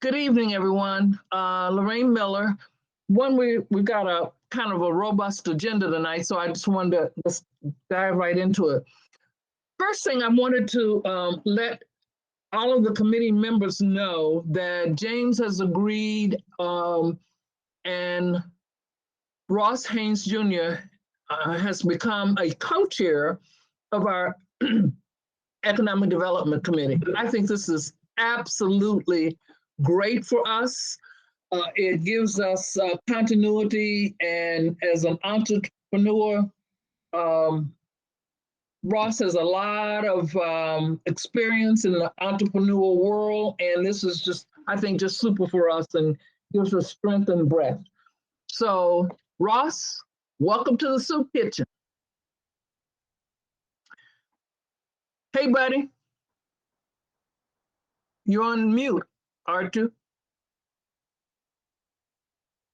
Good evening, everyone. Lorraine Miller. We've got a kind of a robust agenda tonight, so I just wanted to just dive right into it. First thing, I wanted to let all of the committee members know that James has agreed and Ross Haynes Jr. Has become a co-chair of our Economic Development Committee. I think this is absolutely great for us. It gives us continuity, and as an entrepreneur, Ross has a lot of experience in the entrepreneurial world, and this is just, I think, just super for us and gives us strength and breadth. So, Ross, welcome to the soup kitchen. Hey, buddy. You're on mute, aren't you?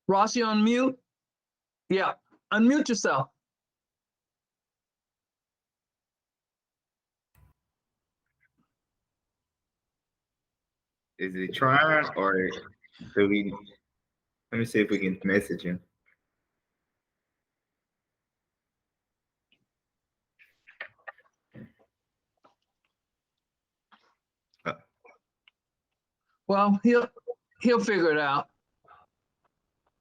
Ross, you on mute? Yeah, unmute yourself. Is he trying, or do we? Let me see if we can message him. Well, he'll figure it out.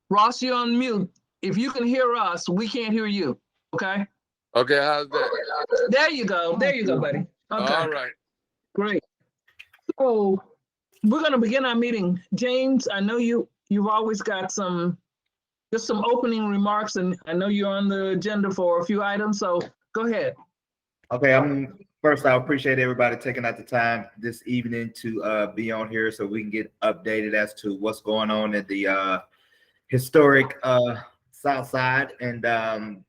Ross, you're on mute. If you can hear us, we can't hear you. Okay. Okay, how's that? There you go. There you go, buddy. Okay. All right. Great. So we're going to begin our meeting. James, I know you've always got some opening remarks, and I know you're on the agenda for a few items. So go ahead. Okay, first, I appreciate everybody taking out the time this evening to be on here so we can get updated as to what's going on at the historic South Side. And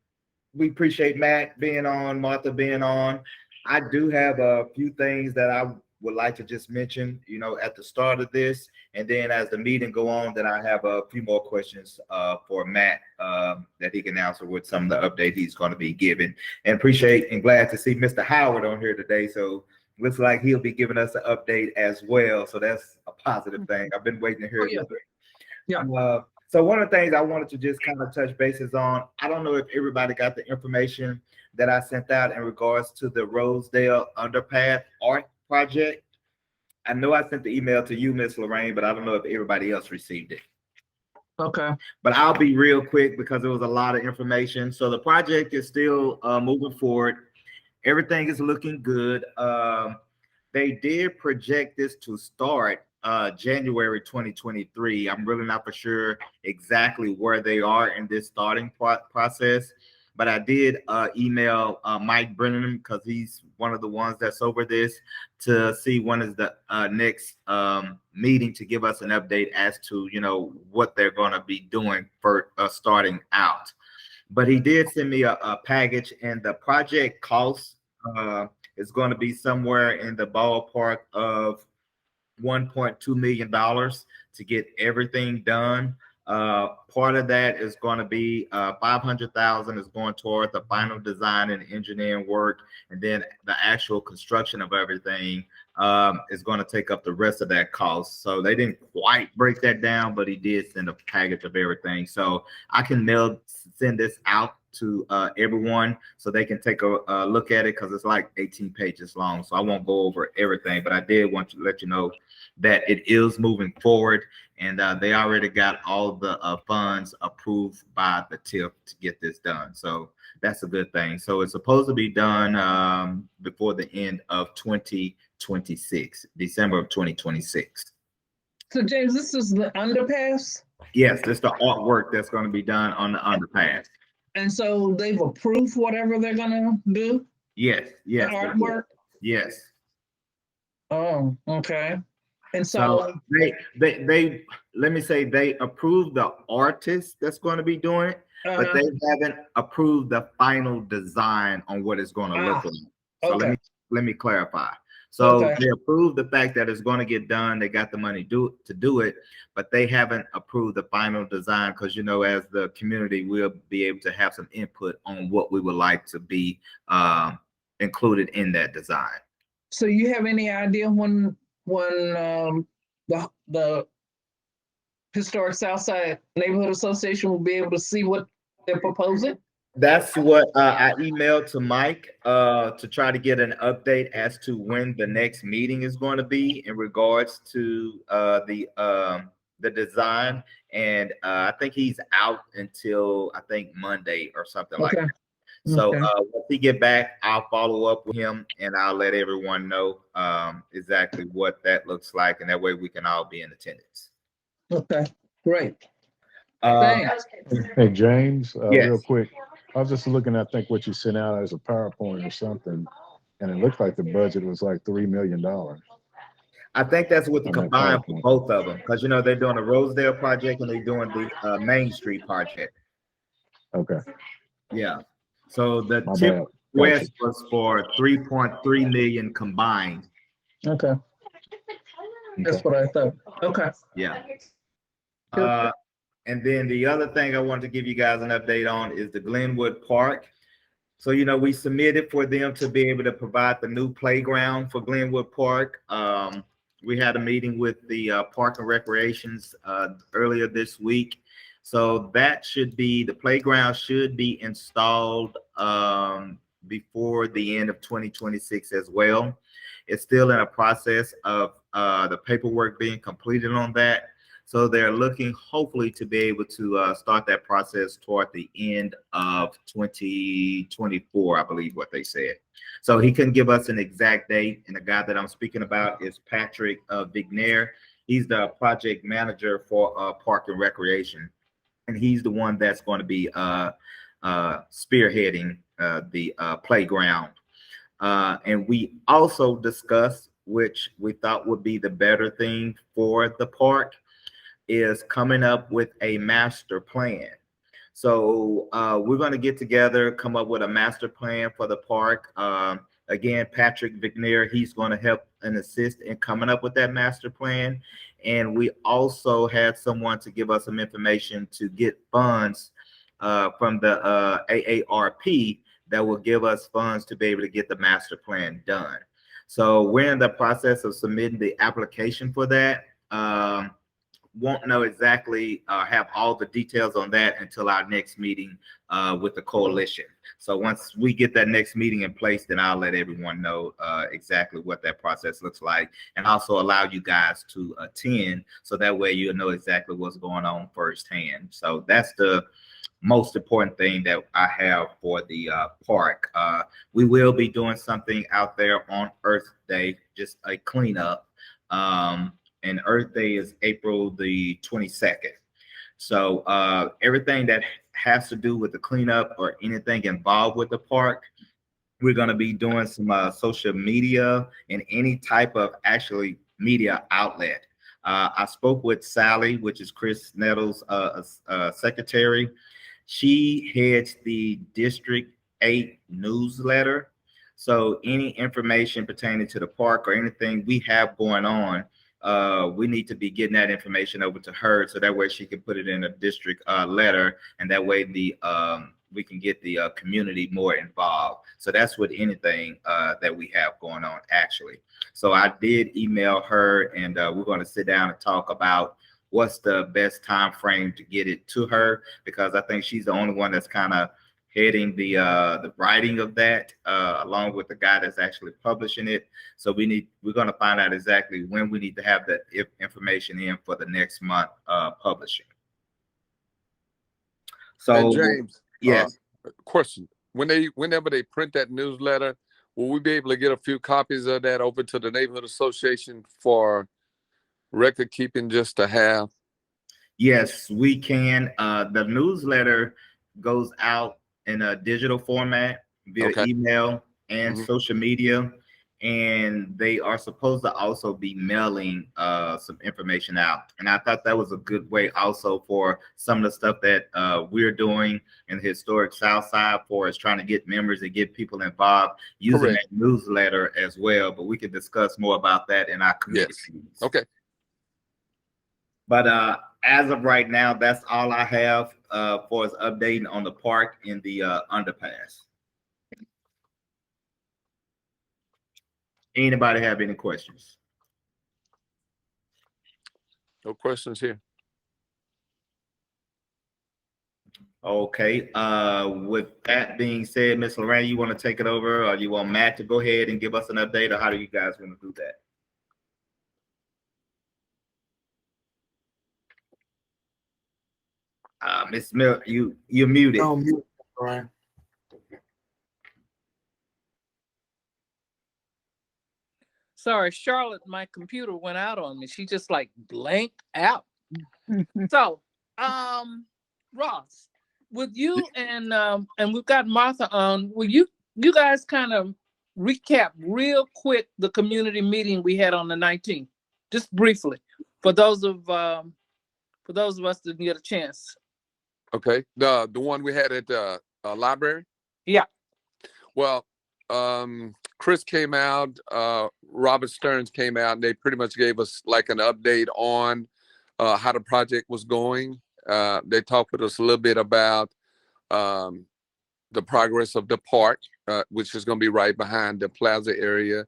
we appreciate Matt being on, Martha being on. I do have a few things that I would like to just mention, at the start of this. And then as the meeting go on, then I have a few more questions for Matt that he can answer with some of the update he's going to be giving. And appreciate and glad to see Mr. Howard on here today. So looks like he'll be giving us an update as well. So that's a positive thing. I've been waiting to hear it. Yeah. So one of the things I wanted to just kind of touch bases on, I don't know if everybody got the information that I sent out in regards to the Rosedale Underpass Art Project. I know I sent the email to you, Miss Lorraine, but I don't know if everybody else received it. Okay. But I'll be real quick because there was a lot of information. So the project is still moving forward. Everything is looking good. They did project this to start January 2023. I'm really not for sure exactly where they are in this starting process, but I did email Mike Brennan because he's one of the ones that's over this to see when is the next meeting to give us an update as to what they're going to be doing for starting out. But he did send me a package, and the project cost is going to be somewhere in the ballpark of $1.2 million to get everything done. Part of that is going to be $500,000 is going toward the final design and engineering work, and then the actual construction of everything is going to take up the rest of that cost. So they didn't quite break that down, but he did send a package of everything. So I can send this out to everyone so they can take a look at it, because it's like 18 pages long. So I won't go over everything, but I did want to let you know that it is moving forward, and they already got all the funds approved by the TIF to get this done. So that's a good thing. So it's supposed to be done before the end of 2026, December of 2026. So James, this is the underpass? Yes, this is the artwork that's going to be done on the underpass. And so they've approved whatever they're going to do? Yes. The artwork? Yes. Oh, okay. And so they let me say they approved the artist that's going to be doing it, but they haven't approved the final design on what it's going to look like. So let me clarify. So they approved the fact that it's going to get done. They got the money to do it, but they haven't approved the final design, because as the community, we'll be able to have some input on what we would like to be included in that design. So you have any idea when the Historic Southside Neighborhood Association will be able to see what they're proposing? That's what I emailed to Mike to try to get an update as to when the next meeting is going to be in regards to the design. And I think he's out until I think Monday or something like Okay. that. So Okay. once he get back, I'll follow up with him and I'll let everyone know exactly what that looks like, and that way we can all be in attendance. Okay. Great. Um, Thanks. Hey, James, real yes, quick. I was just looking, I think what you sent out as a PowerPoint or something, and it looked like the budget was like $3 million on I think that's what the that combined for PowerPoint. both of them, because they're doing the Rosedale project and they're doing the Main Street project. Okay, Yeah. So the my tip bad. Gotcha. request was for 3.3 million combined. Okay. That's what I thought. Okay. Yeah. Good. And then the other thing I wanted to give you guys an update on is the Glenwood Park. So, we submitted for them to be able to provide the new playground for Glenwood Park. We had a meeting with the Park and Recreations earlier this week. So the playground should be installed before the end of 2026 as well. It's still in a process of the paperwork being completed on that. So they're looking hopefully to be able to start that process toward the end of 2024, I believe what they said. So he couldn't give us an exact date. And the guy that I'm speaking about is Patrick Vignair. He's the project manager for Park and Recreation. And he's the one that's going to be spearheading the playground. And we also discussed, which we thought would be the better thing for the park, is coming up with a master plan. So we're going to get together, come up with a master plan for the park. Again, Patrick Vignair, he's going to help and assist in coming up with that master plan. And we also had someone to give us some information to get funds from the AARP that will give us funds to be able to get the master plan done. So we're in the process of submitting the application for that. Won't know exactly, have all the details on that until our next meeting with the coalition. So once we get that next meeting in place, then I'll let everyone know exactly what that process looks like, and also allow you guys to attend, so that way you'll know exactly what's going on firsthand. So that's the most important thing that I have for the park. We will be doing something out there on Earth Day, just a cleanup. And Earth Day is April the 22nd. So everything that has to do with the cleanup or anything involved with the park, we're going to be doing some social media and any type of actually media outlet. I spoke with Sally, which is Chris Nettles' secretary. She heads the District 8 newsletter. So any information pertaining to the park or anything we have going on, we need to be getting that information over to her, so that way she can put it in a district letter, and that way we can get the community more involved. So that's with anything that we have going on, actually. So I did email her, and we're going to sit down and talk about what's the best time frame to get it to her, because I think she's the only one that's kind of heading the writing of that, along with the guy that's actually publishing it. So we're going to find out exactly when we need to have that information in for the next month publishing. So James, yes, question: whenever they print that newsletter, will we be able to get a few copies of that over to the neighborhood association for record keeping, just to have? yes, we can. The newsletter goes out in a digital format via email and social media, and they are supposed to also be mailing some information out. And I thought that was a good way also for some of the stuff that we're doing in the historic South Side, for is trying to get members and get people involved using that newsletter as well. But we can discuss more about that in our community meetings. Okay. But as of right now, that's all I have for us updating on the park in the underpass. Anybody have any questions? No questions here. Okay. With that being said, Miss Lorraine, you want to take it over, or you want Matt to go ahead and give us an update, or how do you guys want to do that? Miss Mill, you're muted. No, mute, Brian. Sorry, Charlotte, my computer went out on me. She just like blanked out. So, Ross, with you and we've got Martha on, will you guys kind of recap real quick the community meeting we had on the 19th, just briefly, for those of us that didn't get a chance. Okay, the one we had at the library. Yeah. Well, Chris came out, Robert Stearns came out, and they pretty much gave us like an update on how the project was going. They talked with us a little bit about the progress of the park, which is going to be right behind the plaza area.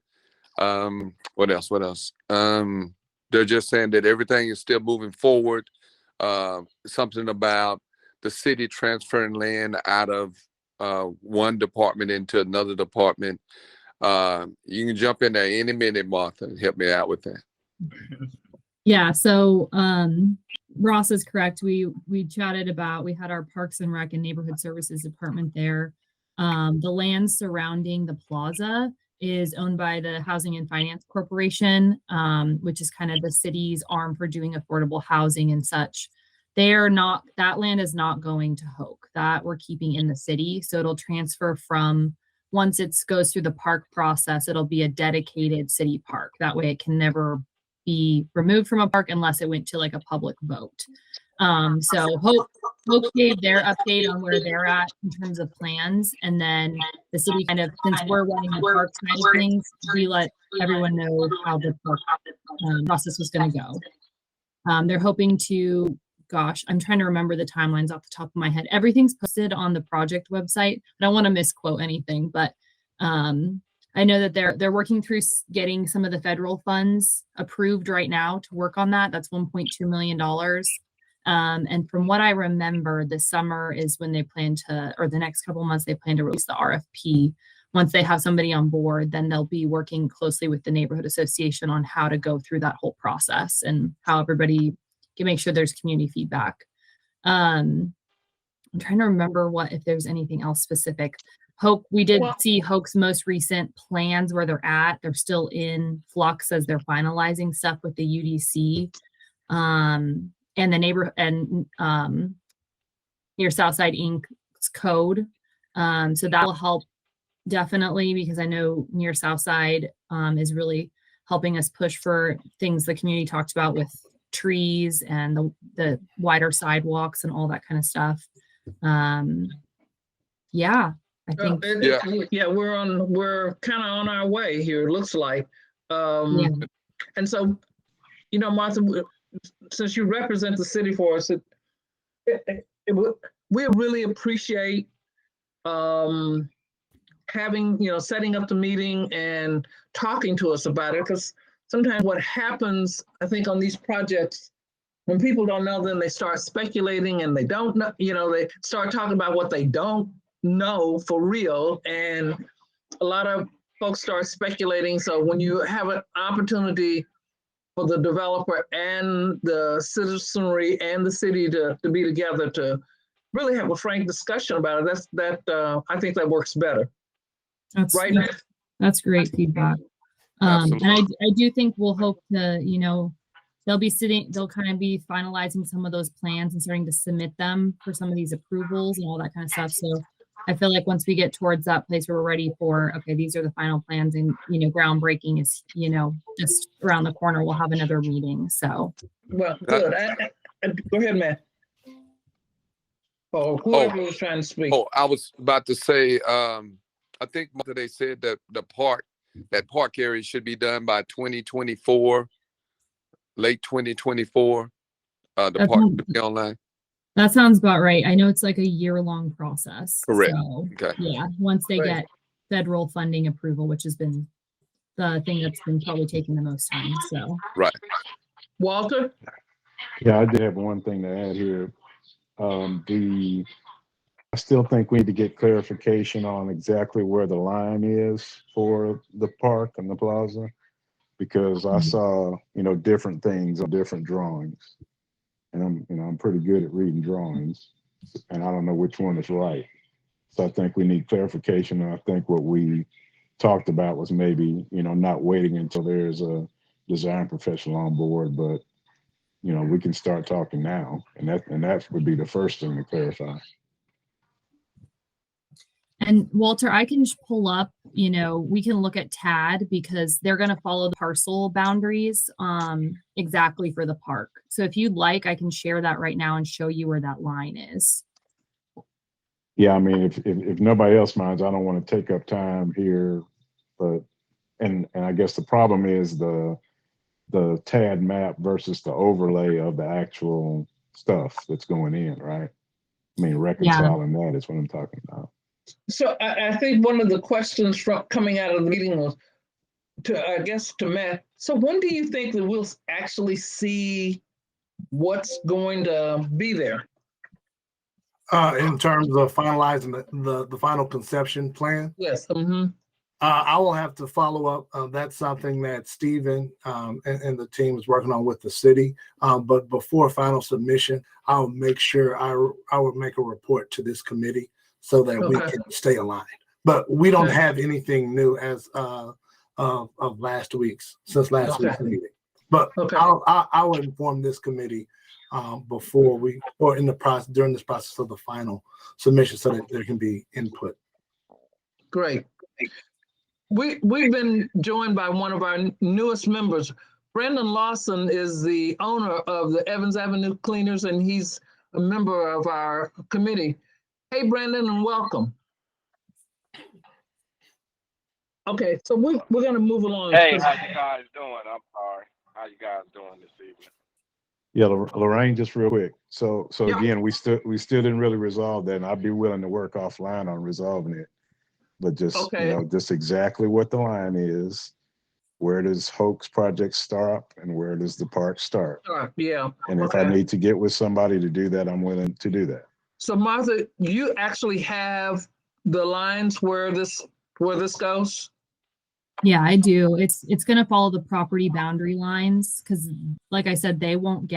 What else? They're just saying that everything is still moving forward. Something about the city transferring land out of one department into another department. You can jump in there any minute, Martha, and help me out with that. Yeah, so Ross is correct. We chatted about, we had our Parks and Rec and Neighborhood Services Department there. The land surrounding the plaza is owned by the Housing and Finance Corporation, which is kind of the city's arm for doing affordable housing and such. That land is not going to Hoke. That we're keeping in the city. So it'll transfer from, once it goes through the park process, it'll be a dedicated city park. That way it can never be removed from a park unless it went to like a public vote. So Hoke gave their update on where they're at in terms of plans. And then the city kind of, since we're running the park side of things, we let everyone know how the park process was going to go. They're hoping to, gosh, I'm trying to remember the timelines off the top of my head. Everything's posted on the project website. I don't want to misquote anything, but I know that they're working through getting some of the federal funds approved right now to work on that. That's $1.2 million. And from what I remember, this summer is when they plan to, or the next couple of months, they plan to release the RFP. Once they have somebody on board, then they'll be working closely with the neighborhood association on how to go through that whole process and how everybody can make sure there's community feedback. I'm trying to remember if there's anything else specific. Hoke, we did see Hoke's most recent plans where they're at. They're still in flux as they're finalizing stuff with the UDC and the neighborhood and near Southside Inc.'s code. So that will help definitely, because I know near Southside is really helping us push for things the community talked about with trees and the wider sidewalks and all that kind of stuff. Yeah, I think. Yeah, we're kind of on our way here. It looks like. And so, Martha, since you represent the city for us, we really appreciate having, setting up the meeting and talking to us about it, because sometimes what happens, I think, on these projects, when people don't know, then they start speculating and they don't know, they start talking about what they don't know for real. And a lot of folks start speculating. So when you have an opportunity for the developer and the citizenry and the city to be together to really have a frank discussion about it, I think that works better. That's great feedback. And I do think we'll hope to, they'll kind of be finalizing some of those plans and starting to submit them for some of these approvals and all that kind of stuff. So I feel like once we get towards that place where we're ready for, okay, these are the final plans and, groundbreaking is, just around the corner, we'll have another meeting. So. Well, good. Go ahead, man. Whoever was trying to speak. I was about to say, I think they said that that park area should be done by 2024, late 2024. The park to be online. That sounds about right. I know it's like a year-long process. Correct. So, okay. Yeah, once they get federal funding approval, which has been the thing that's been probably taking the most time. So. Right. Walter? Yeah, I did have one thing to add here. The I still think we need to get clarification on exactly where the line is for the park and the plaza, because I saw, different things on different drawings. And I'm pretty good at reading drawings, and I don't know which one is right. So I think we need clarification. And I think what we talked about was maybe, not waiting until there's a design professional on board, but we can start talking now. And that would be the first thing to clarify. And Walter, I can just pull up, we can look at TAD because they're going to follow the parcel boundaries exactly for the park. So if you'd like, I can share that right now and show you where that line is. Yeah, I mean, if nobody else minds, I don't want to take up time here, but and I guess the problem is the TAD map versus the overlay of the actual stuff that's going in, right? I mean, reconciling that is what I'm talking about. So I think one of the questions from coming out of the meeting was to Matt. So when do you think that we'll actually see what's going to be there? In terms of finalizing the final conception plan? Yes. I will have to follow up. That's something that Stephen and the team is working on with the city. But before final submission, I'll make sure I will make a report to this committee so that we can stay aligned. But we don't have anything new as of last week's meeting. But I will inform this committee before during this process of the final submission so that there can be input. Great. We've been joined by one of our newest members. Brandon Lawson is the owner of the Evans Avenue Cleaners, and he's a member of our committee. Hey, Brandon, and welcome. Okay, so we're going to move along. Hey, how you guys doing? I'm sorry. How you guys doing this evening? Yeah, Lorraine, just real quick. So Yeah. again, we still didn't really resolve that, and I'd be willing to work offline on resolving it. But just just exactly what the line is. Where does Hoax project stop, and where does the park start? Yeah. And if I need to get with somebody to do that, I'm willing to do that. So Martha, you actually have the lines where this goes? Yeah, I do. It's going to follow the property boundary lines because, like I said, they won't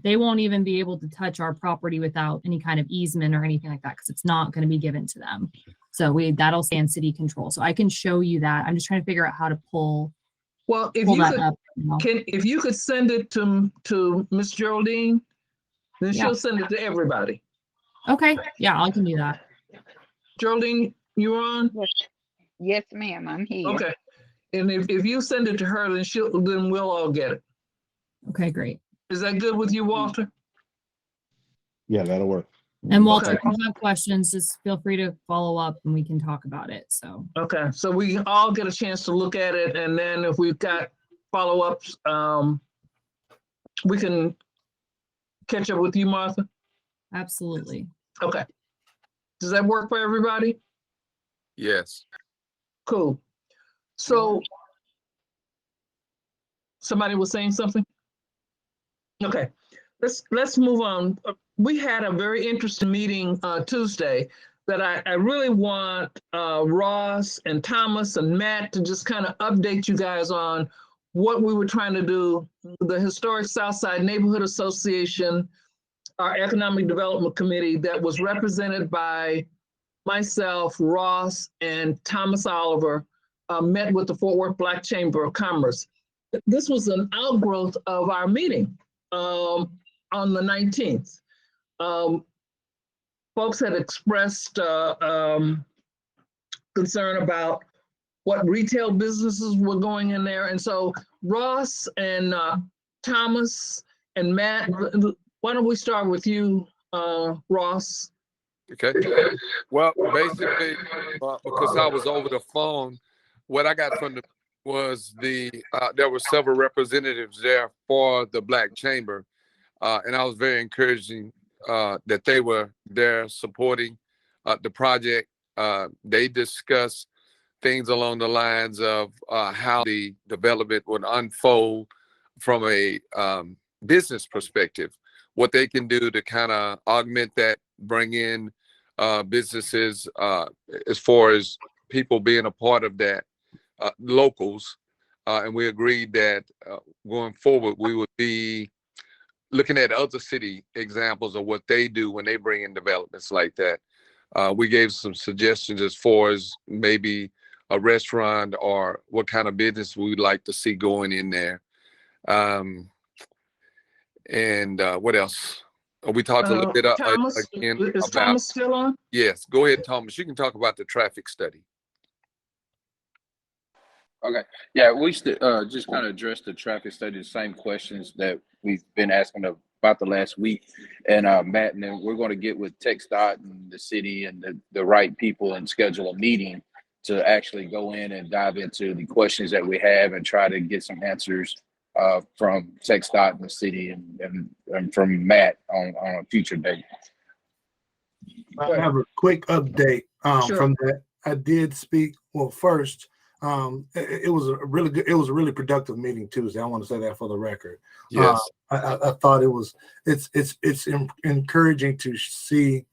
even be able to touch our property without any kind of easement or anything like that because it's not going to be given to them. So that'll stay in city control. So I can show you that. I'm just trying to figure out how to pull. Well, if you could send it to Miss Geraldine, then she'll send it to everybody. Okay. Yeah, I can do that. Geraldine, you on? Yes, ma'am. I'm here. Okay. And if you send it to her, then we'll all get it. Okay, great. Is that good with you, Walter? Yeah, that'll work. And Walter, if you have questions, just feel free to follow up and we can talk about it. So so we all get a chance to look at it, and then if we've got follow-ups, we can catch up with you, Martha. absolutely. Okay. Does that work for everybody? Yes. Cool. So somebody was saying something? Okay. Let's move on. We had a very interesting meeting Tuesday that I really want Ross and Thomas and Matt to just kind of update you guys on what we were trying to do. The Historic Southside Neighborhood Association, our Economic Development Committee that was represented by myself, Ross, and Thomas Oliver, met with the Fort Worth Black Chamber of Commerce. This was an outgrowth of our meeting on the 19th. Folks had expressed concern about what retail businesses were going in there. And so Ross and Thomas and Matt, why don't we start with you, Ross? Okay. Well, basically, because I was over the phone, what I got from was there were several representatives there for the Black Chamber, and I was very encouraging that they were there supporting the project. They discussed things along the lines of how the development would unfold from a business perspective, what they can do to kind of augment that, bring in businesses as far as people being a part of that, locals. And we agreed that going forward, we would be looking at other city examples of what they do when they bring in developments like that. We gave some suggestions as far as maybe a restaurant or what kind of business we'd like to see going in there. And what else? We talked a little bit Thomas, again is about, Thomas still on? yes, go ahead, Thomas. You can talk about the traffic study. Okay. Yeah, we just kind of addressed the traffic study, the same questions that we've been asking about the last week. And Matt, and then we're going to get with TxDOT and the city and the right people and schedule a meeting to actually go in and dive into the questions that we have and try to get some answers from TxDOT and the city and from Matt on a future date. I have a quick update Sure. from that. I did speak. Well, first, it was a really good. It was a really productive meeting Tuesday. I want to say that for the record. Yes. I thought it was. It's encouraging to see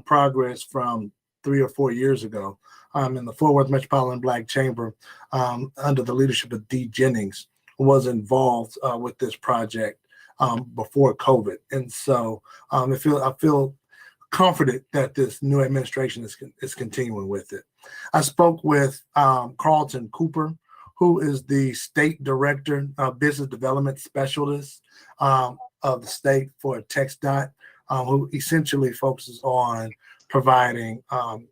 progress from 3 or 4 years ago. In the Fort Worth Metropolitan Black Chamber, under the leadership of Dee Jennings, was involved with this project before COVID, and so I feel comforted that this new administration is continuing with it. I spoke with Carlton Cooper, who is the state director of business development specialist of the state for TxDOT, who essentially focuses on providing,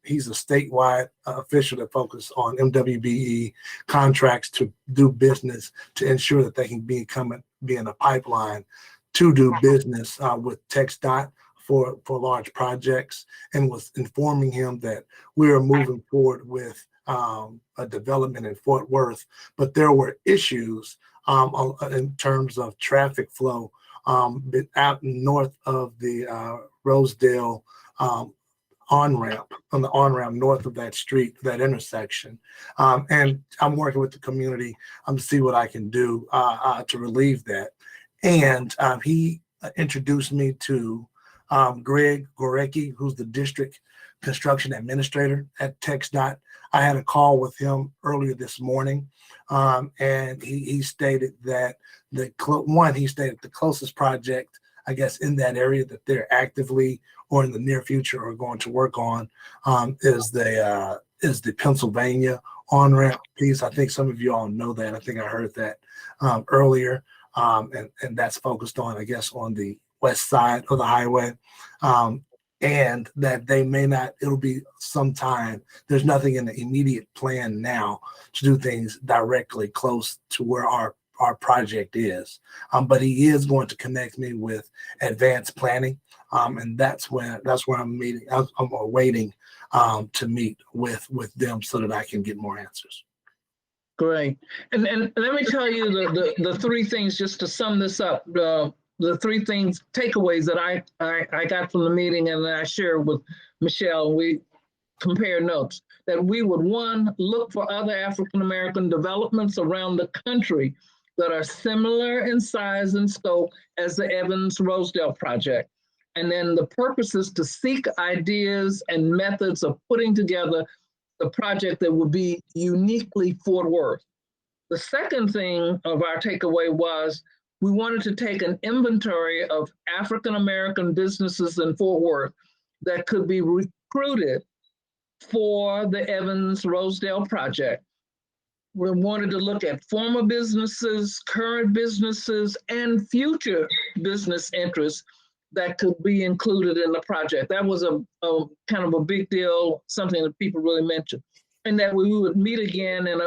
he's a statewide official that focuses on MWBE contracts to do business to ensure that they can be in a pipeline to do business with TxDOT for large projects, and was informing him that we are moving forward with a development in Fort Worth, but there were issues in terms of traffic flow out north of the Rosedale on-ramp, on the on-ramp north of that street, that intersection. And I'm working with the community to see what I can do to relieve that. And he introduced me to Greg Gorecki, who's the district construction administrator at TxDOT. I had a call with him earlier this morning, and he stated that the closest project, I guess, in that area that they're actively or in the near future are going to work on is the Pennsylvania on-ramp piece. I think some of you all know that. I think I heard that earlier, and that's focused on, I guess, on the west side of the highway, and that they may not, it'll be some time. There's nothing in the immediate plan now to do things directly close to where our project is. But he is going to connect me with advanced planning. And that's where I'm meeting. I'm waiting to meet with them so that I can get more answers. Great. And let me tell you the three things, just to sum this up. The three things, takeaways that I got from the meeting and that I shared with Michelle. We compared notes that we would, one, look for other African-American developments around the country that are similar in size and scope as the Evans-Rosedale project. And then the purpose is to seek ideas and methods of putting together the project that would be uniquely Fort Worth. The second thing of our takeaway was we wanted to take an inventory of African-American businesses in Fort Worth that could be recruited for the Evans-Rosedale project. We wanted to look at former businesses, current businesses, and future business interests that could be included in the project. That was a kind of a big deal, something that people really mentioned. And that we would meet again and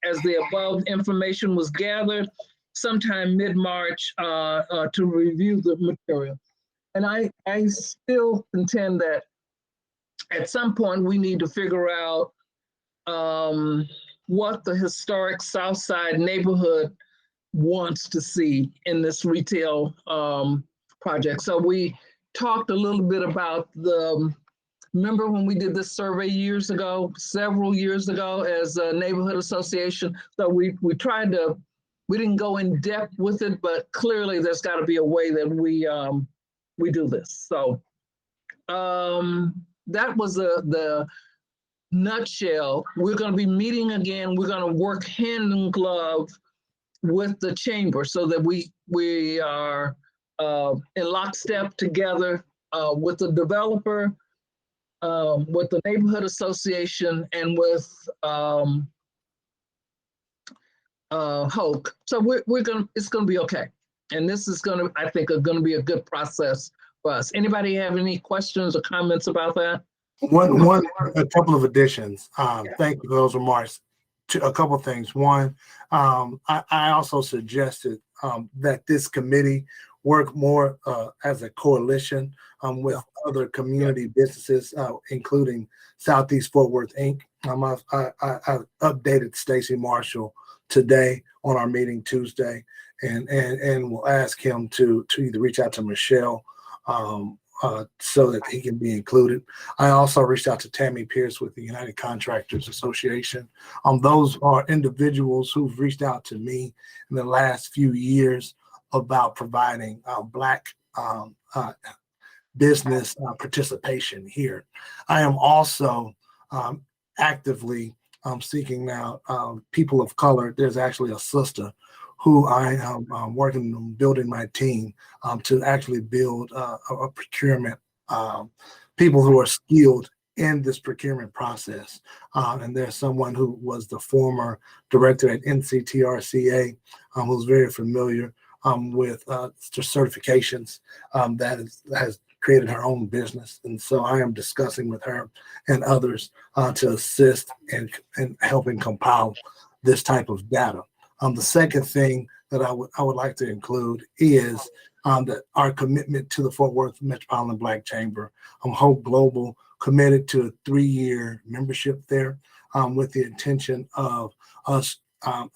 as the above information was gathered, sometime mid-March to review the material. And I still contend that at some point we need to figure out what the historic South Side neighborhood wants to see in this retail project. So we talked a little bit about remember when we did this survey several years ago as a neighborhood association? So we tried to, we didn't go in depth with it, but clearly there's got to be a way that we do this. So that was the nutshell. We're going to be meeting again. We're going to work hand in glove with the chamber so that we are in lockstep together with the developer, with the neighborhood association, and with Hoke. So it's gonna be okay. And this is I think, gonna be a good process for us. Anybody have any questions or comments about that? A couple of additions. Thank you for those remarks. A couple of things. One, I also suggested that this committee work more as a coalition with other community businesses, including Southeast Fort Worth Inc. I updated Stacy Marshall today on our meeting Tuesday, and we'll ask him to either reach out to Michelle so that he can be included. I also reached out to Tammy Pierce with the United Contractors Association. Those are individuals who've reached out to me in the last few years about providing Black business participation here. I am also actively seeking out people of color. There's actually a sister who I am working on building my team to actually build a procurement, people who are skilled in this procurement process. And there's someone who was the former director at NCTRCA, who's very familiar with certifications that has created her own business. And so I am discussing with her and others to assist in helping compile this type of data. The second thing that I would like to include is that our commitment to the Fort Worth Metropolitan Black Chamber. Hope Global committed to a 3-year membership there with the intention of us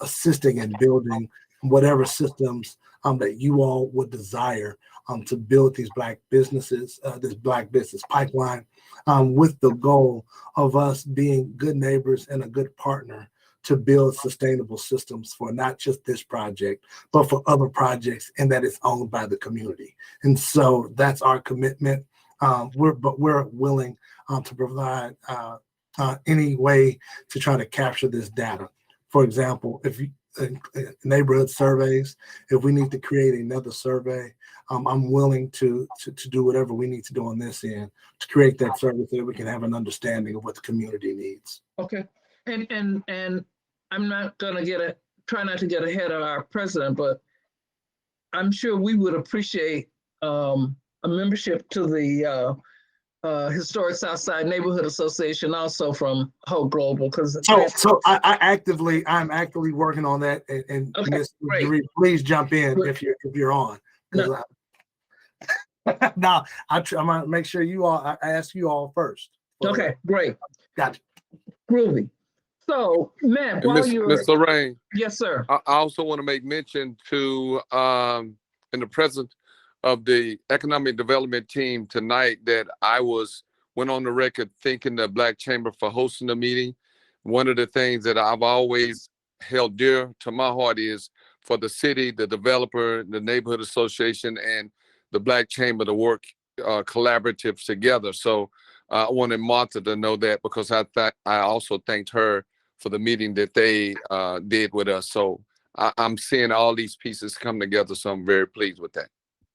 assisting in building whatever systems that you all would desire to build these Black businesses, this Black business pipeline, with the goal of us being good neighbors and a good partner to build sustainable systems for not just this project, but for other projects, and that it's owned by the community. And so that's our commitment. We're willing to provide any way to try to capture this data. For example, if you neighborhood surveys, if we need to create another survey, I'm willing to do whatever we need to do on this end to create that survey so that we can have an understanding of what the community needs. Okay, and I'm not gonna try not to get ahead of our president, but I'm sure we would appreciate a membership to the Historic Southside Neighborhood Association, also from Hope Global, because I'm actively working on that. And okay, Ms. Jaree, please jump in if you're on. No. Now I'm gonna make sure I ask you all first. Okay, great. Gotcha. Groovy. So, Matt, while you're Ms. Lorraine. Yes, sir. I also want to make mention to, in the presence of the economic development team tonight, that I went on the record thanking the Black Chamber for hosting the meeting. One of the things that I've always held dear to my heart is for the city, the developer, the neighborhood association, and the Black Chamber to work collaborative together. So I wanted Martha to know that, because I also thanked her for the meeting that they did with us. So I'm seeing all these pieces come together. So I'm very pleased with that.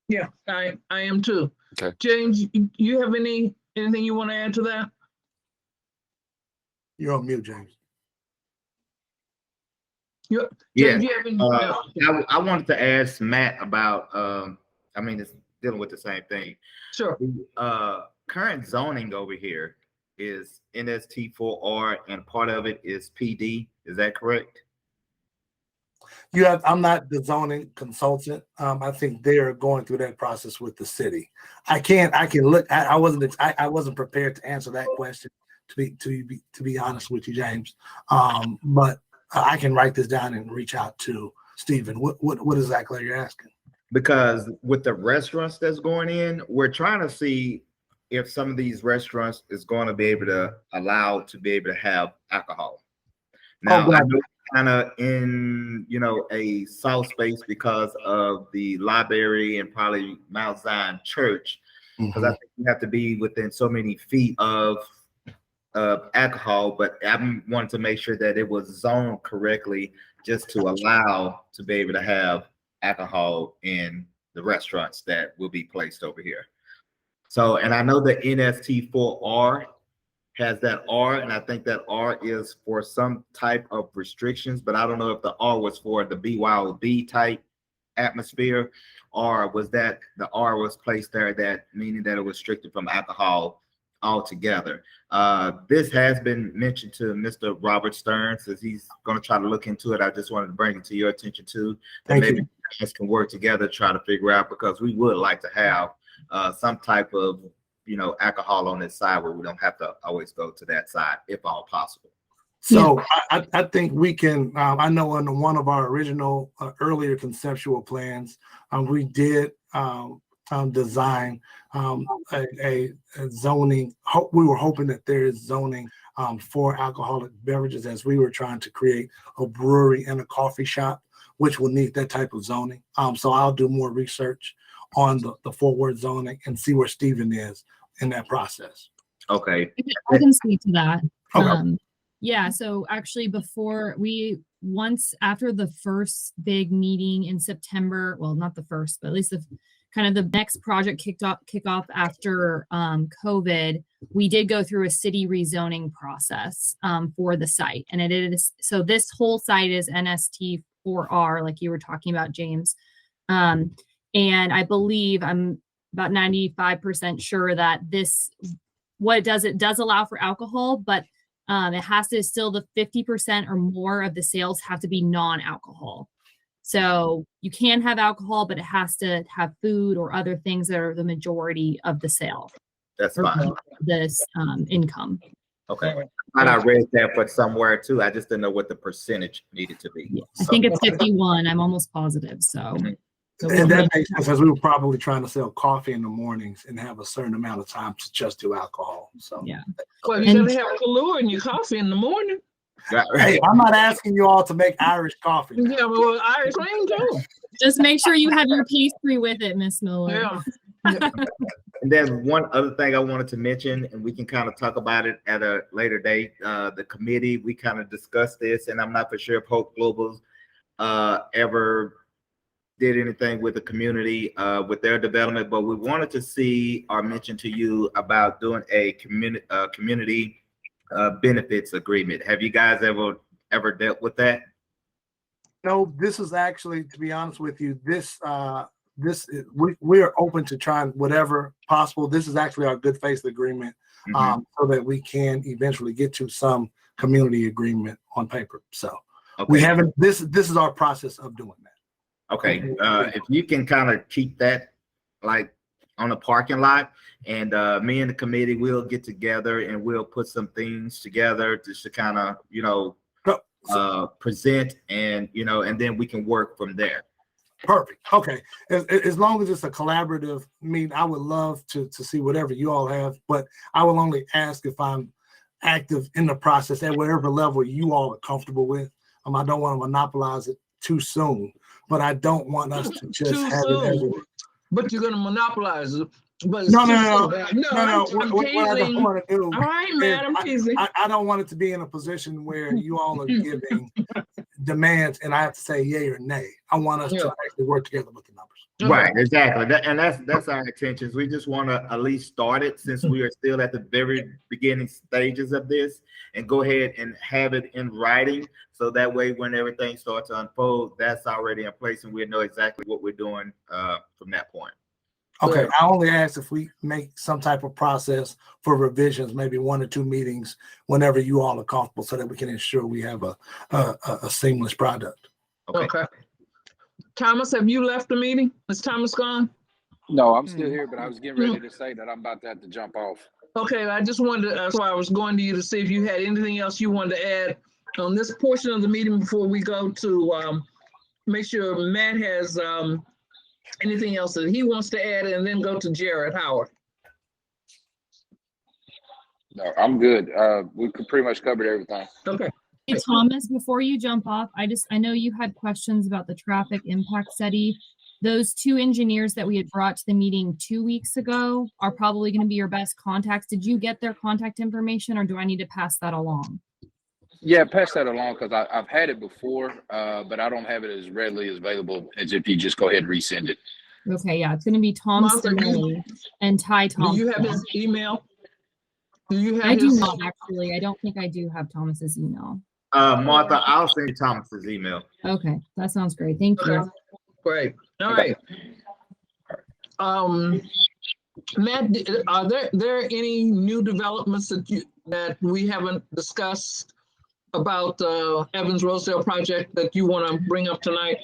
Yeah, I am too. Okay. James, you have anything you want to add to that? You're on mute, James. Yeah. James, you have any, I wanted to ask Matt about, it's dealing with the same thing. Sure. The current zoning over here is NST4R, and part of it is PD. Is that correct? I'm not the zoning consultant. I think they're going through that process with the city. I can look. I wasn't prepared to answer that question, to be honest with you, James. But I can write this down and reach out to Stephen. What exactly are you asking? Because with the restaurants that's going in, we're trying to see if some of these restaurants is going to be able to have alcohol. Now, I know kind of in a soft space because of the library and probably Mount Zion Church. because I think you have to be within so many feet of alcohol, but I wanted to make sure that it was zoned correctly just to allow to be able to have alcohol in the restaurants that will be placed over here. So, and I know the NST4R has that R, and I think that R is for some type of restrictions, but I don't know if the R was for the BYOB type atmosphere, or was that the R was placed there, that meaning that it was restricted from alcohol altogether. This has been mentioned to Mr. Robert Stearns, as he's going to try to look into it. I just wanted to bring it to your attention too. Thank maybe you. guys can work together, try to figure out, because we would like to have some type of, you know, alcohol on this side where we don't have to always go to that side if all possible. So I think we can, I know in one of our original earlier conceptual plans, we did design a zoning. We were hoping that there is zoning for alcoholic beverages, as we were trying to create a brewery and a coffee shop, which will need that type of zoning. So I'll do more research on the forward zoning and see where Stephen is in that process. Okay. I can speak to that. Okay. Yeah, so actually after the first big meeting in September, well, not the first, but at least the next project kicked off after COVID, we did go through a city rezoning process for the site. And it is, so this whole site is NST4R, like you were talking about, James. And I believe, I'm about 95% sure that it does allow for alcohol, but it has to still, the 50% or more of the sales have to be non-alcohol. So you can have alcohol, but it has to have food or other things that are the majority of the sale. That's fine. This income. Okay. And I read that for somewhere too. I just didn't know what the percentage needed to be. Yeah, I think it's 51. I'm almost positive. So. And that makes sense, because we were probably trying to sell coffee in the mornings and have a certain amount of time to just do alcohol. So yeah. Well, you gotta have Kahlua in your coffee in the morning. Hey, I'm not asking you all to make Irish coffee. Yeah, well, Irish cream too. Just make sure you have your pastry with it, Miss Miller. Yeah. And then one other thing I wanted to mention, and we can kind of talk about it at a later date. The committee, we kind of discussed this, and I'm not for sure if Hope Global ever did anything with the community with their development, but we wanted to see or mention to you about doing a community benefits agreement. Have you guys ever dealt with that? No, this is actually, to be honest with you, we are open to trying whatever possible. This is actually our good faith agreement, so that we can eventually get to some community agreement on paper. So we haven't. This is our process of doing that. Okay, if you can kind of keep that like on a parking lot, and me and the committee will get together and we'll put some things together just to kind of, you know, present, and, you know, and then we can work from there. Perfect. Okay. As long as it's a collaborative meeting, I would love to see whatever you all have, but I will only ask if I'm active in the process at whatever level you all are comfortable with. I don't want to monopolize it too soon, but I don't want us to just have it everywhere. But you're gonna monopolize it. But No. I'm What I don't want to do. All right, man, I'm teasing. I don't want it to be in a position where you all are giving demands and I have to say yay or nay. I want us to actually work together with the numbers. Right, exactly. And that's our intentions. We just want to at least start it, since we are still at the very beginning stages of this, and go ahead and have it in writing, so that way when everything starts to unfold, that's already in place and we know exactly what we're doing from that point. Okay, I only ask if we make some type of process for revisions, maybe 1 or 2 meetings whenever you all are comfortable, so that we can ensure we have a seamless product. Okay. Thomas, have you left the meeting? Is Thomas gone? No, I'm still here, but I was getting ready to say that I'm about to have to jump off. Okay, I just wanted to, so I was going to you to see if you had anything else you wanted to add on this portion of the meeting before we go to make sure Matt has anything else that he wants to add, and then go to Jared Howard. No, I'm good. We could pretty much covered everything. Okay. Hey, Thomas, before you jump off, I know you had questions about the traffic impact study. Those two engineers that we had brought to the meeting 2 weeks ago are probably going to be your best contacts. Did you get their contact information, or do I need to pass that along? Yeah, pass that along because I've had it before, but I don't have it as readily available as if you just go ahead and resend it. Okay, yeah, it's going to be Tom Martha, Sinelli and Ty do Thompson. you have his email? Do you have I do his? not actually. I don't think I do have Thomas's email. Martha, I'll send you Thomas's email. Okay, that sounds great. Thank you. Okay, great. All right. Matt, are there any new developments that we haven't discussed about the Evans Rosedale project that you want to bring up tonight?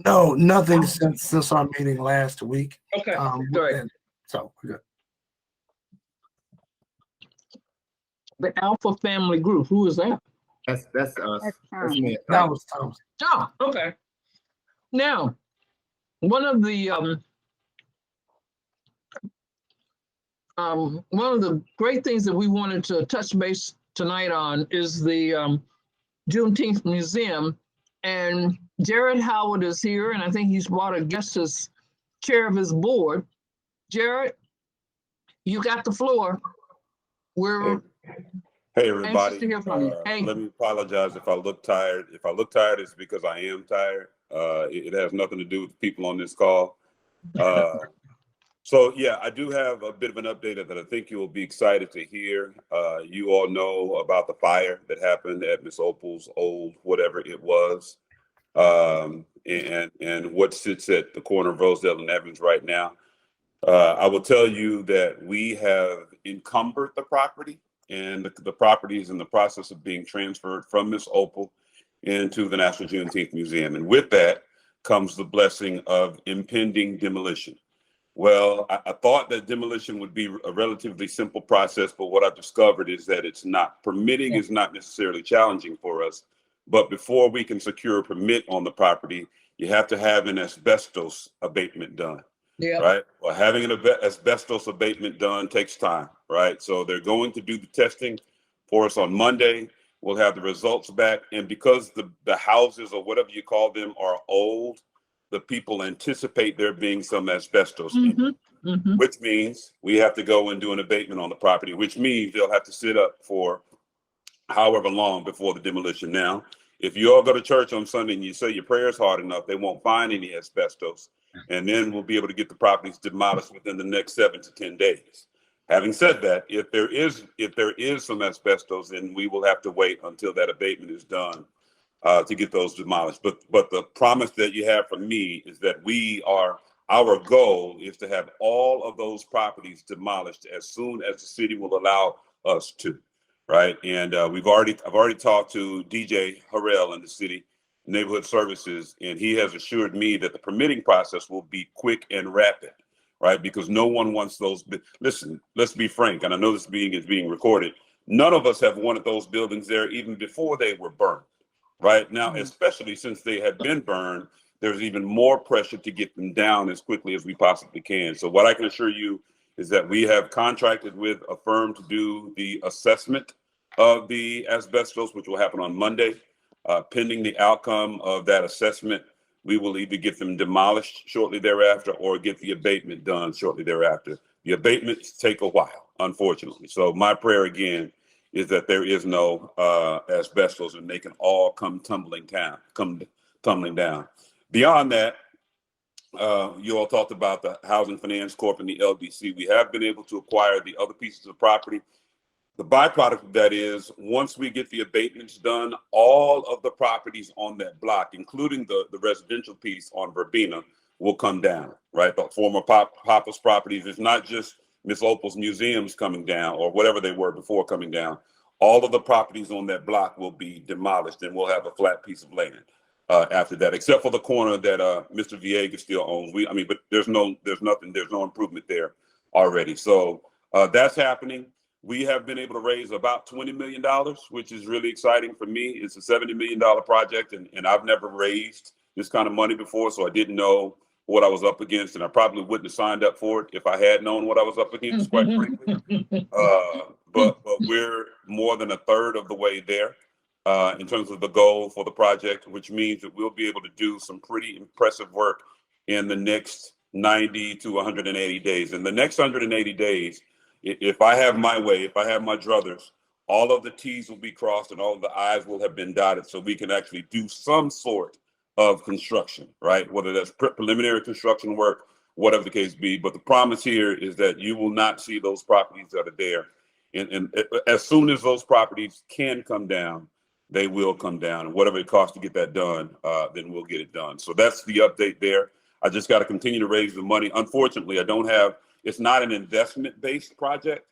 No, nothing since our meeting last week. Okay, great. and so we're good. The Alpha Family Group, who is that? That's us. That's me. That was Thomas. Oh, okay. Now, one of the great things that we wanted to touch base tonight on is the Juneteenth Museum, and Jared Howard is here, and I think he's brought a guest as chair of his board. Jared, you got the floor. We're Hey everybody. anxious to hear from you. Hey. Let me apologize if I look tired. If I look tired, it's because I am tired. It has nothing to do with the people on this call. So yeah, I do have a bit of an update that I think you will be excited to hear. You all know about the fire that happened at Miss Opal's old whatever it was, and what sits at the corner of Rosedale and Evans right now. I will tell you that we have encumbered the property, and the property is in the process of being transferred from Miss Opal into the National Juneteenth Museum. And with that comes the blessing of impending demolition. Well, I thought that demolition would be a relatively simple process, but what I've discovered is that it's not. Permitting is not necessarily challenging for us, but before we can secure a permit on the property, you have to have an asbestos abatement done. Yeah. Right. Well, having an asbestos abatement done takes time. Right. So they're going to do the testing for us on Monday. We'll have the results back. And because the houses or whatever you call them are old, the people anticipate there being some asbestos in it, which means we have to go and do an abatement on the property, which means they'll have to sit up for however long before the demolition. Now, if you all go to church on Sunday and you say your prayers hard enough, they won't find any asbestos. And then we'll be able to get the properties demolished within the next 7 to 10 days. Having said that, if there is some asbestos, then we will have to wait until that abatement is done to get those demolished. But the promise that you have from me is that our goal is to have all of those properties demolished as soon as the city will allow us to. Right. And I've already talked to DJ Harrell in the city neighborhood services, and he has assured me that the permitting process will be quick and rapid, right? Because no one wants those. Listen, let's be frank, and I know this is being recorded. None of us have wanted those buildings there even before they were burned, right? Now, especially since they had been burned, there's even more pressure to get them down as quickly as we possibly can. So what I can assure you is that we have contracted with a firm to do the assessment of the asbestos, which will happen on Monday. Pending the outcome of that assessment, we will either get them demolished shortly thereafter or get the abatement done shortly thereafter. The abatements take a while, unfortunately. So my prayer again is that there is no asbestos and they can all come tumbling down. Beyond that, you all talked about the Housing Finance Corp and the LDC. We have been able to acquire the other pieces of property. The byproduct of that is once we get the abatements done, all of the properties on that block, including the residential piece on Verbena, will come down, right? The former Papa's properties, it's not just Miss Opal's museums coming down or whatever they were before coming down. All of the properties on that block will be demolished and we'll have a flat piece of land after that, except for the corner that Mr. Villegas still owns. But there's no improvement there already. So that's happening. We have been able to raise about $20 million, which is really exciting for me. It's a $70 million project, and I've never raised this kind of money before, so I didn't know what I was up against, and I probably wouldn't have signed up for it if I had known what I was up against, quite frankly. But we're more than a third of the way there in terms of the goal for the project, which means that we'll be able to do some pretty impressive work in the next 90 to 180 days. In the next 180 days, if I have my way, if I have my druthers, all of the T's will be crossed and all of the I's will have been dotted so we can actually do some sort of construction, right? Whether that's preliminary construction work, whatever the case be. But the promise here is that you will not see those properties that are there. And as soon as those properties can come down, they will come down. And whatever it costs to get that done, then we'll get it done. So that's the update there. I just got to continue to raise the money. Unfortunately, it's not an investment-based project.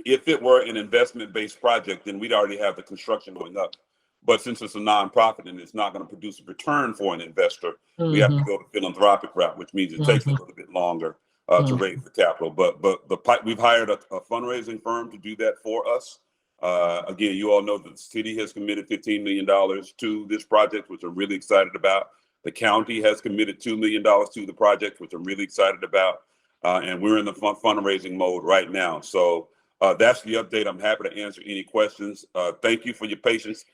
If it were an investment-based project, then we'd already have the construction going up. But since it's a nonprofit and it's not going to produce a return for an investor, we have to go the philanthropic route, which means it takes a little bit longer to raise the capital. But we've hired a fundraising firm to do that for us. Again, you all know that the city has committed $15 million to this project, which I'm really excited about. The county has committed $2 million to the project, which I'm really excited about. And we're in the fundraising mode right now. So that's the update. I'm happy to answer any questions. Thank you for your patience.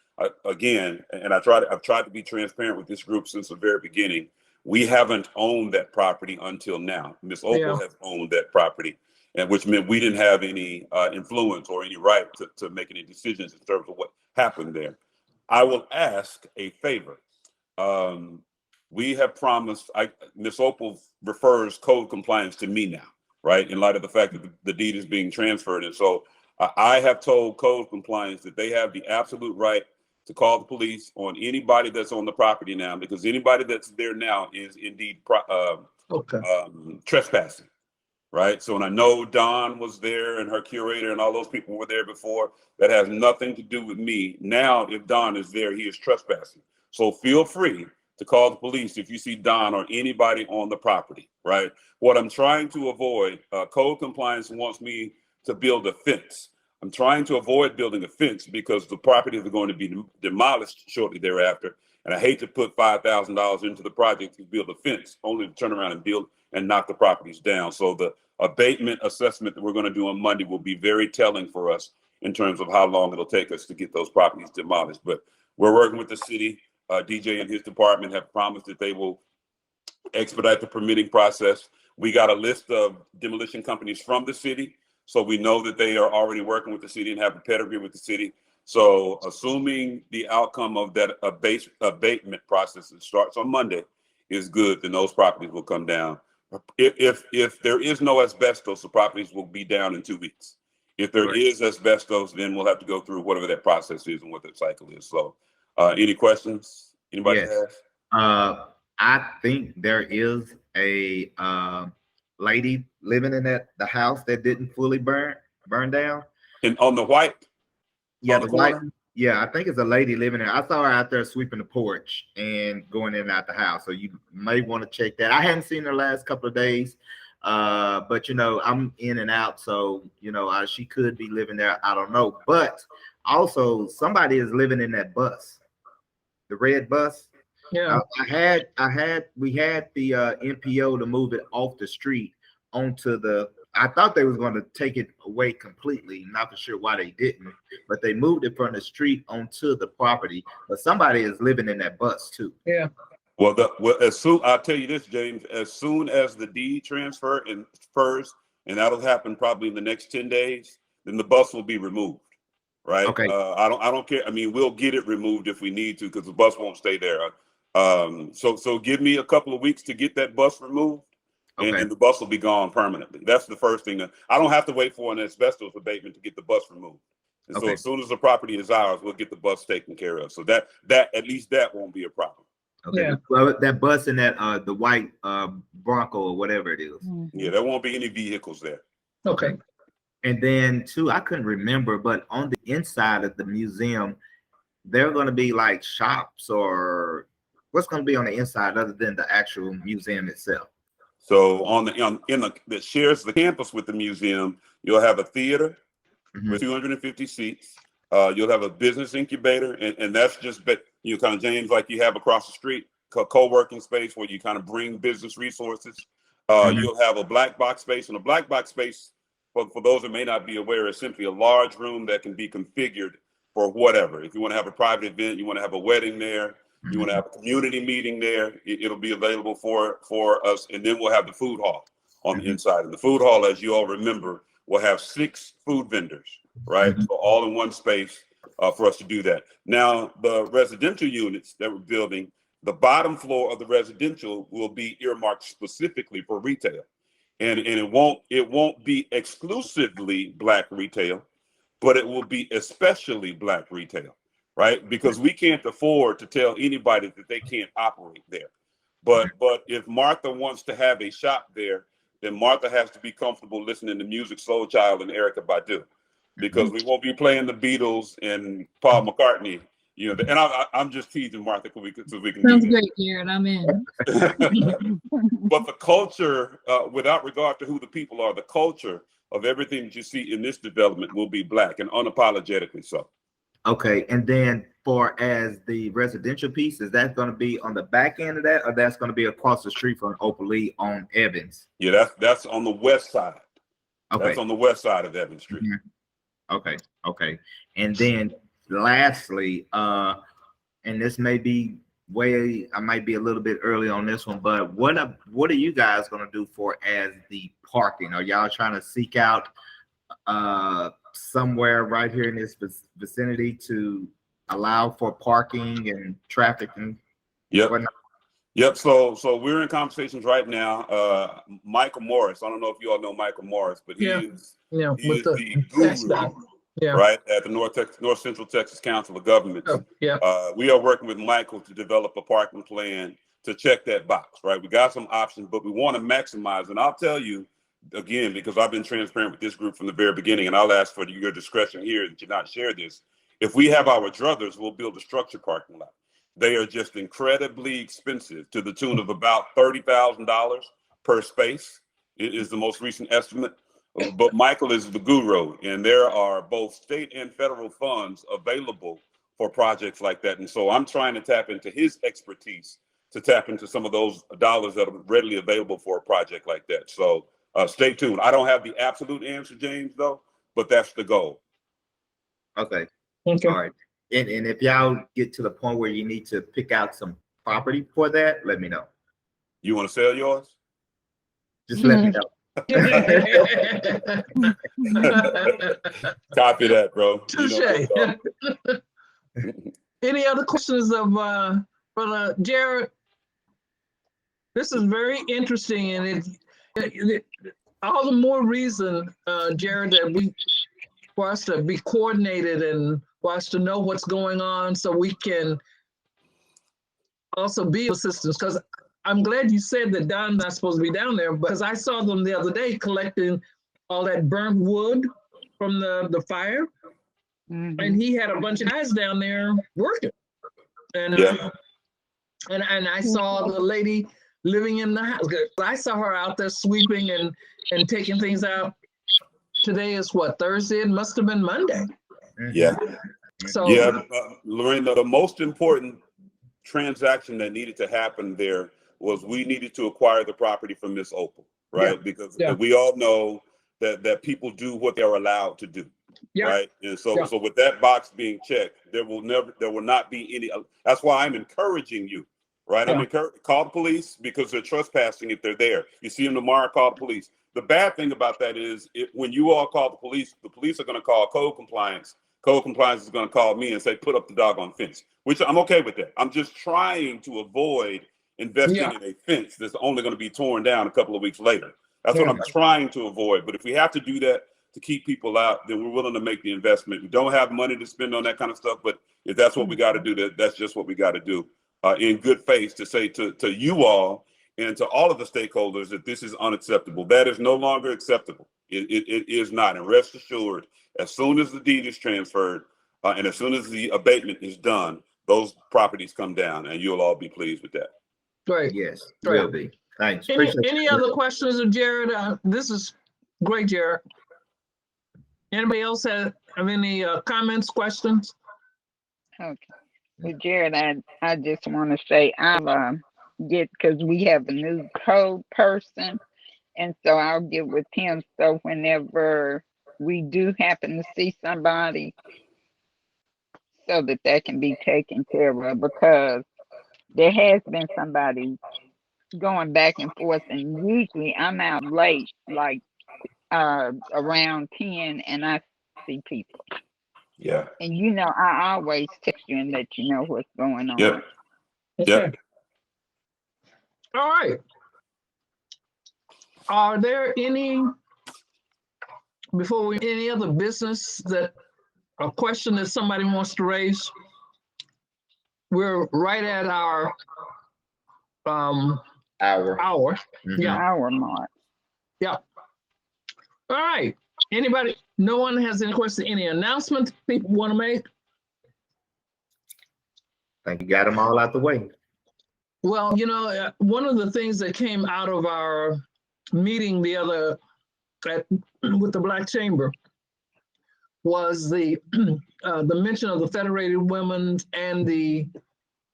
Again, and I've tried to be transparent with this group since the very beginning. We haven't owned that property until now. Ms. Opal has owned that property, and which meant we didn't have any influence or any right to make any decisions in terms of what happened there. I will ask a favor. We have promised, Ms. Opal refers code compliance to me now, right? In light of the fact that the deed is being transferred. And so I have told code compliance that they have the absolute right to call the police on anybody that's on the property now, because anybody that's there now is indeed trespassing, right? So, and I know Dawn was there and her curator and all those people were there before. That has nothing to do with me. Now, if Dawn is there, he is trespassing. So feel free to call the police if you see Don or anybody on the property, right? What I'm trying to avoid, code compliance wants me to build a fence. I'm trying to avoid building a fence because the properties are going to be demolished shortly thereafter. And I hate to put $5,000 into the project to build a fence, only to turn around and build and knock the properties down. So the abatement assessment that we're going to do on Monday will be very telling for us in terms of how long it'll take us to get those properties demolished. But we're working with the city. DJ and his department have promised that they will expedite the permitting process. We got a list of demolition companies from the city, so we know that they are already working with the city and have a pedigree with the city. So assuming the outcome of that abatement process that starts on Monday is good, then those properties will come down. If there is no asbestos, the properties will be down in 2 weeks. If there is asbestos, then we'll have to go through whatever that process is and what that cycle is. So any questions? Anybody have? I think there is a lady living in the house that didn't fully burn down. And on the white? Yeah, the white. Yeah, I think it's a lady living there. I saw her out there sweeping the porch and going in and out the house. So you may want to check that. I hadn't seen her last couple of days, but you know, I'm in and out, so you know, she could be living there. I don't know. But also, somebody is living in that bus, the red bus. Yeah, we had the NPO to move it off the street onto the. I thought they was going to take it away completely. Not for sure why they didn't, but they moved it from the street onto the property. But somebody is living in that bus too. yeah. Well, as soon I'll tell you this, James. As soon as the deed transfer first, and that'll happen probably in the next 10 days, then the bus will be removed. Right. Okay. I don't care. I mean, we'll get it removed if we need to, because the bus won't stay there. So give me a couple of weeks to get that bus removed. And the bus will be gone permanently. That's the first thing. I don't have to wait for an asbestos abatement to get the bus removed. And so as soon as the property is ours, we'll get the bus taken care of. So that at least that won't be a problem. Okay. Yeah. Well, that bus and that the white Bronco or whatever it is. Yeah, there won't be any vehicles there. Okay. And then too, I couldn't remember, but on the inside of the museum, there are going to be like shops, or what's going to be on the inside other than the actual museum itself? So that shares the campus with the museum, you'll have a theater with 250 seats. You'll have a business incubator, and that's just kind of, James, like you have across the street, co-working space where you kind of bring business resources. You'll have a black box space, and a black box space, for those that may not be aware, is simply a large room that can be configured for whatever. If you want to have a private event, you want to have a wedding there, You want to have a community meeting there, it'll be available for us. And then we'll have the food hall on the inside. And the food hall, as you all remember, will have 6 food vendors, right? So all in one space for us to do that. Now, the residential units that we're building, the bottom floor of the residential will be earmarked specifically for retail. And it won't be exclusively Black retail, but it will be especially Black retail, right? Because we can't afford to tell anybody that they can't operate there. But if Martha wants to have a shop there, then Martha has to be comfortable listening to music, Soul Child and Erykah Badu, because we won't be playing the Beatles and Paul McCartney. You know, and I'm just teasing Martha so we can Sounds do great, Jared. I'm in. But the culture, without regard to who the people are, the culture of everything that you see in this development will be Black, and unapologetically so. Okay, and then for as the residential piece, is that going to be on the back end of that, or that's going to be across the street from Opalee on Evans? Yeah, that's on the west side. Okay. That's on the west side of Evans Street. Okay. And then lastly, and this may be I might be a little bit early on this one, but what are you guys going to do for as the parking? Are y'all trying to seek out somewhere right here in this vicinity to allow for parking and traffic and whatnot? Yep. So we're in conversations right now. Michael Morris. I don't know if you all know Michael Morris, but he is the guru, right, at the North Central Texas Council of Governments. We are working with Michael to develop a parking plan to check that box, right? We got some options, but we want to maximize. And I'll tell you again, because I've been transparent with this group from the very beginning, and I'll ask for your discretion here that you not share this. If we have our druthers, we'll build a structured parking lot. They are just incredibly expensive, to the tune of about $30,000 per space. It is the most recent estimate. But Michael is the guru, and there are both state and federal funds available for projects like that. And so I'm trying to tap into his expertise to tap into some of those dollars that are readily available for a project like that. So stay tuned. I don't have the absolute answer, James, though, but that's the goal. Okay. All right. And if y'all get to the point where you need to pick out some property for that, let me know. You want to sell yours? Just let me know. Copy that, bro. Any other questions of Brother Jared? This is very interesting, and it all the more reason, Jared, that for us to be coordinated and for us to know what's going on, so we can also be assistants. Because I'm glad you said that Don's not supposed to be down there, because I saw them the other day collecting all that burnt wood from the fire, and he had a bunch of guys down there working. And and I saw the lady living in the house. I saw her out there sweeping and taking things out. Today is what, Thursday? It must have been Monday. Yeah. So Lorraine, the most important transaction that needed to happen there was we needed to acquire the property from Miss Opal, right? Because we all know that people do what they're allowed to do, right? And so with that box being checked, there will not be any. That's why I'm encouraging you, right? I'm encouraging, call the police, because they're trespassing if they're there. You see them tomorrow, call the police. The bad thing about that is when you all call the police are going to call code compliance. Code compliance is going to call me and say, put up the doggone fence, which I'm okay with that. I'm just trying to avoid investing in a fence that's only going to be torn down a couple of weeks later. That's what I'm trying to avoid. But if we have to do that to keep people out, then we're willing to make the investment. We don't have money to spend on that kind of stuff, but if that's what we got to do, that's just what we got to do in good faith, to say to you all and to all of the stakeholders that this is unacceptable. That is no longer acceptable. It is not. And rest assured, as soon as the deed is transferred and as soon as the abatement is done, those properties come down, and you'll all be pleased with that. Great. Yes, will be. Thanks. Any other questions of Jared? This is great, Jared. Anybody else have any comments, questions? Okay. Well, Jared, I just want to say I'll because we have a new code person, and so I'll get with him. So whenever we do happen to see somebody, so that can be taken care of, because there has been somebody going back and forth, and usually I'm out late, like around 10, and I see people. Yeah. And you know, I always text you and let you know what's going on. Yep. Okay. Yep. All right. Are there any other business that a question that somebody wants to raise? We're right at our Hour. hour. Mhm. Yeah. Hour mark. Yeah. All right. Anybody? No one has any questions? Any announcements people want to make? I think you got them all out the way. Well, one of the things that came out of our meeting with the Black Chamber was the mention of the Federated Women and the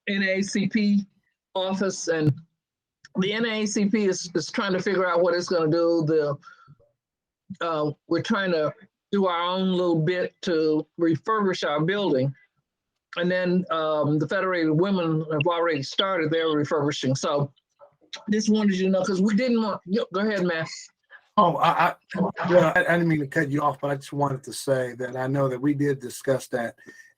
NAACP office, and the NAACP is trying to figure out what it's going to do. We're trying to do our own little bit to refurbish our building, and then the Federated Women have already started their refurbishing. So just wanted you to know, because we didn't want. Go ahead, Matt. Oh, I didn't mean to cut you off, but I just wanted to say that I know that we did discuss that,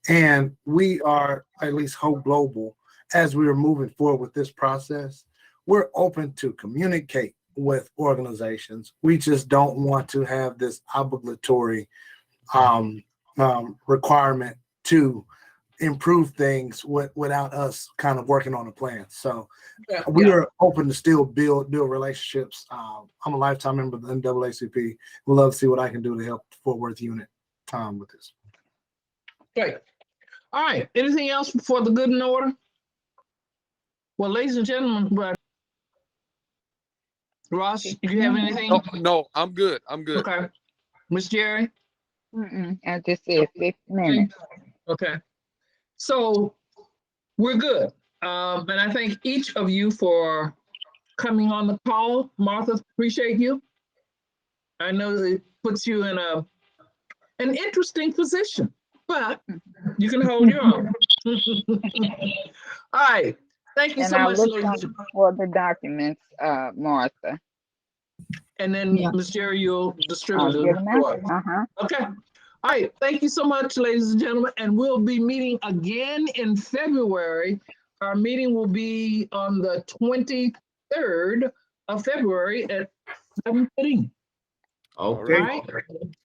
and we are, at least Hope Global, as we are moving forward with this process, we're open to communicate with organizations. We just don't want to have this obligatory requirement to improve things without us kind of working on a plan. So we are open to still build relationships. I'm a lifetime member of the NAACP. We'd love to see what I can do to help the Fort Worth unit with this. Great. All right. Anything else for the good and order? Well, ladies and gentlemen, Ross, do you have anything? No, I'm good. I'm good. Okay. Miss Jerry? I just said 6 minutes. Okay. So we're good. And I thank each of you for coming on the call. Martha, appreciate you. I know it puts you in an interesting position, but you can hold your own. All right. Thank you And so I much, looked ladies. for the documents, Martha. And then, Ms. Jerry, you'll distribute I'll get them out. them. Okay. All right. Thank you so much, ladies and gentlemen. And we'll be meeting again in February. Our meeting will be on the 23rd of February at 7:30. Okay. Right.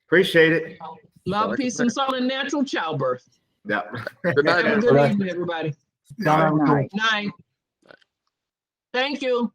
Appreciate it. Love, peace, and soul, and natural childbirth. Yeah. Good night. Have a good evening, everybody. Good night. Night. Thank you.